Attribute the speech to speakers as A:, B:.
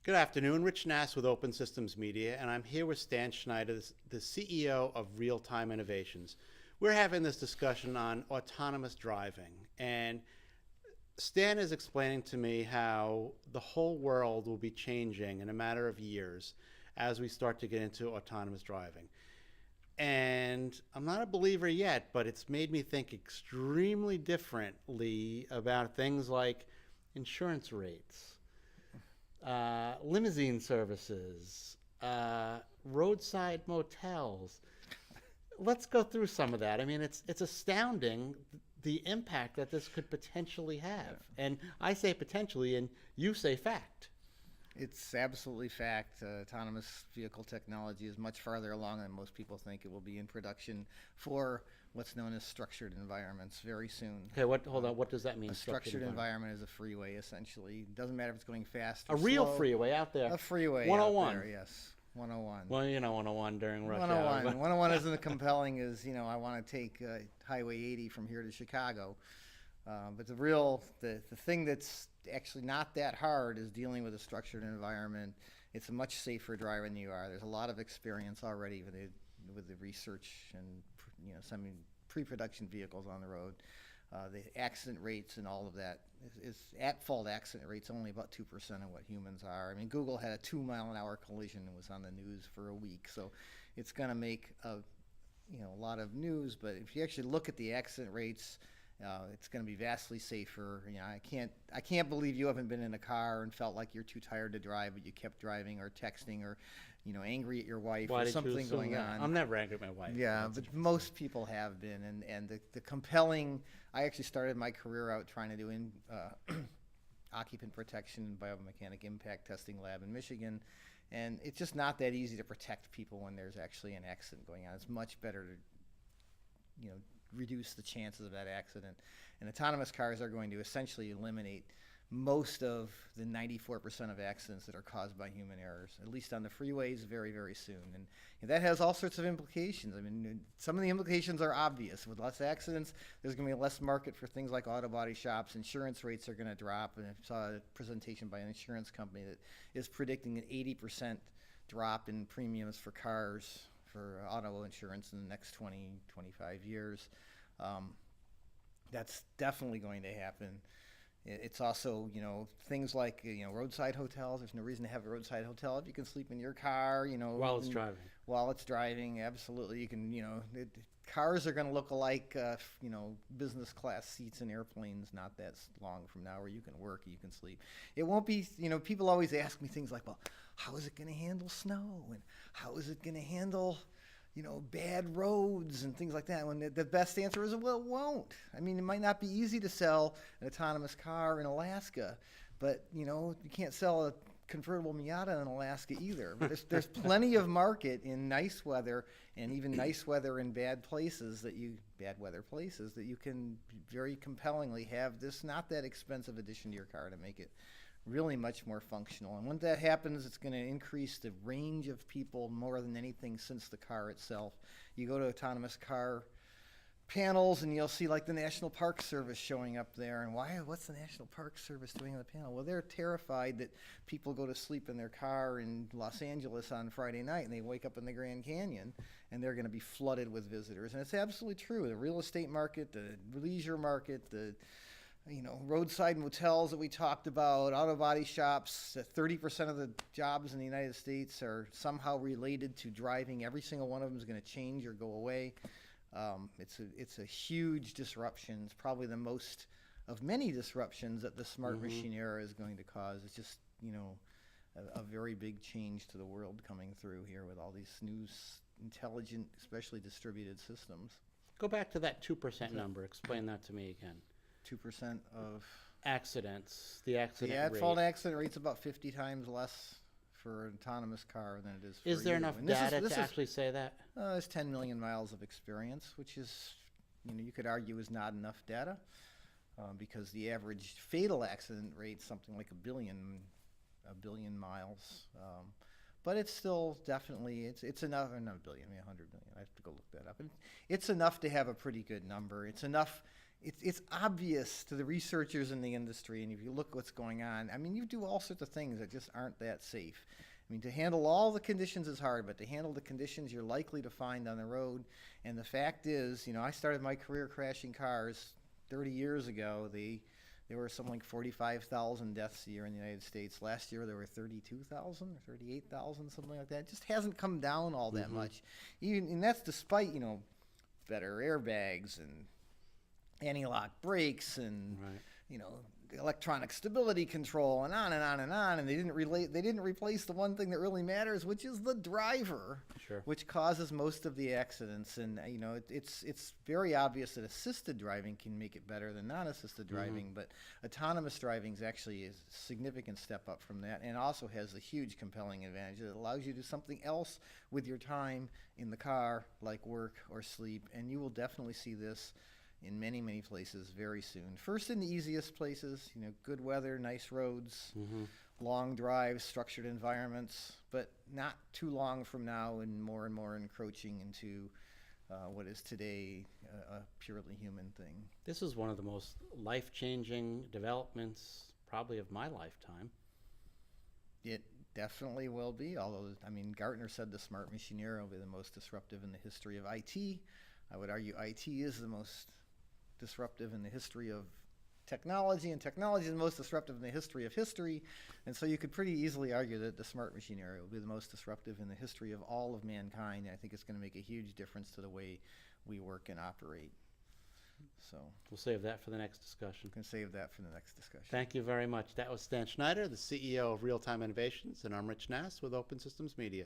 A: Good afternoon, Rich Nass with Open Systems Media, and I'm here with Stan Schneider, the CEO of Real Time Innovations. We're having this discussion on autonomous driving, and Stan is explaining to me how the whole world will be changing in a matter of years as we start to get into autonomous driving. And I'm not a believer yet, but it's made me think extremely differently about things like insurance rates, limousine services, roadside motels. Let's go through some of that. I mean, it's astounding the impact that this could potentially have. And I say potentially, and you say fact.
B: It's absolutely fact. Autonomous vehicle technology is much farther along than most people think. It will be in production for what's known as structured environments very soon.
A: Okay, hold on. What does that mean?
B: A structured environment is a freeway, essentially. Doesn't matter if it's going fast or
A: A real
B: slow.
A: freeway out there.
B: A freeway
A: 101.
B: out there, yes. 101.
A: Well, 101 during rush
B: 101.
A: hour.
B: 101 isn't as compelling as, I want to take Highway 80 from here to Chicago. But the thing that's actually not that hard is dealing with a structured environment. It's a much safer drive than you are. There's a lot of experience already with the research and some pre-production vehicles on the road. The accident rates and all of that is at-fault accident rates only about 2% of what humans are. I mean, Google had a 2-mile-an-hour collision and was on the news for a week, so it's going to make a lot of news. But if you actually look at the accident rates, it's going to be vastly safer. I can't believe you haven't been in a car and felt like you're too tired to drive, but you kept driving or texting or, angry at your wife or something going on.
A: I'm never angry at my wife.
B: Yeah, but most people have been, and the compelling. I actually started my career out trying to do occupant protection and biomechanic impact testing lab in Michigan, and it's just not that easy to protect people when there's actually an accident going on. It's much better to, reduce the chances of that accident. And autonomous cars are going to essentially eliminate most of the 94% of accidents that are caused by human errors, at least on the freeways, very, very soon. And that has all sorts of implications. I mean, some of the implications are obvious. With less accidents, there's going to be less market for things like auto body shops. Insurance rates are going to drop. And I saw a presentation by an insurance company that is predicting an 80% drop in premiums for cars for auto insurance in the next 20, 25 years. That's definitely going to happen. It's also, things like, roadside hotels. There's no reason to have a roadside hotel if you can sleep in your car,
A: While it's driving.
B: While it's driving, absolutely. You can, cars are going to look like, business class seats in airplanes not that long from now, where you can work, you can sleep. It won't be, people always ask me things like, well, how is it going to handle snow? And how is it going to handle, bad roads and things like that? When the best answer is, well, it won't. I mean, it might not be easy to sell an autonomous car in Alaska, but, you can't sell a convertible Miata in Alaska either. But there's plenty of market in nice weather and even nice weather in bad weather places that you can very compellingly have this not that expensive addition to your car to make it really much more functional. And when that happens, it's going to increase the range of people more than anything since the car itself. You go to autonomous car panels and you'll see like the National Park Service showing up there. And what's the National Park Service doing on the panel? Well, they're terrified that people go to sleep in their car in Los Angeles on Friday night and they wake up in the Grand Canyon and they're going to be flooded with visitors. And it's absolutely true. The real estate market, the leisure market, the roadside motels that we talked about, auto body shops, 30% of the jobs in the United States are somehow related to driving. Every single one of them is going to change or go away. It's a huge disruption. It's probably the most of many disruptions that the smart machine era is going to cause. It's just, a very big change to the world coming through here with all these new intelligent, especially distributed systems.
A: Go back to that 2% number. Explain that to me again.
B: 2% of
A: accidents, the accident
B: rate.
A: rate.
B: At-fault accident rate's about 50 times less for an autonomous car than it is for
A: Is there
B: you.
A: enough
B: And
A: data to actually say that?
B: There's 10 million miles of experience, which is, you could argue is not enough data because the average fatal accident rate is something like a billion miles. But it's still definitely, it's enough, or not a billion, 100 million. I have to go look that up. And it's enough to have a pretty good number. It's enough it's obvious to the researchers in the industry, and if you look what's going on, I mean, you do all sorts of things that just aren't that safe. I mean, to handle all the conditions is hard, but to handle the conditions you're likely to find on the road, and the fact is, you know, I started my career crashing cars 30 years ago. There were something like 45,000 deaths a year in the United States. Last year there were 32,000 or 38,000, something like that. It just hasn't come down all that much. And that's despite, you know, better airbags and anti-lock brakes and you know, electronic stability control and on and on and on. And they didn't replace the one thing that really matters, which is the driver, which causes most of the accidents. And you know, it's very obvious that assisted driving can make it better than non-assisted driving, but autonomous driving is actually a significant step up from that, and also has a huge compelling advantage. It allows you to do something else with your time in the car, like work or sleep, and you will definitely see this in many, many places very soon. First in the easiest places, you know, good weather, nice roads, long drives, structured environments, but not too long from now and more encroaching into what is today a purely human thing.
A: This is one of the most life-changing developments probably of my lifetime.
B: It definitely will be, although, I mean, Gartner said the smart machine era will be the most disruptive in the history of IT. I would argue IT is the most disruptive in the history of technology, and technology is the most disruptive in the history of history. And so you could pretty easily argue that the smart machine era will be the most disruptive in the history of all of mankind. And I think it's going to make a huge difference to the way we work and operate. So
A: we'll save that for the next discussion.
B: We can save that for the next discussion.
A: Thank you very much. That was Stan Schneider, the CEO of Real Time Innovations, and I'm Rich Nass with Open Systems Media.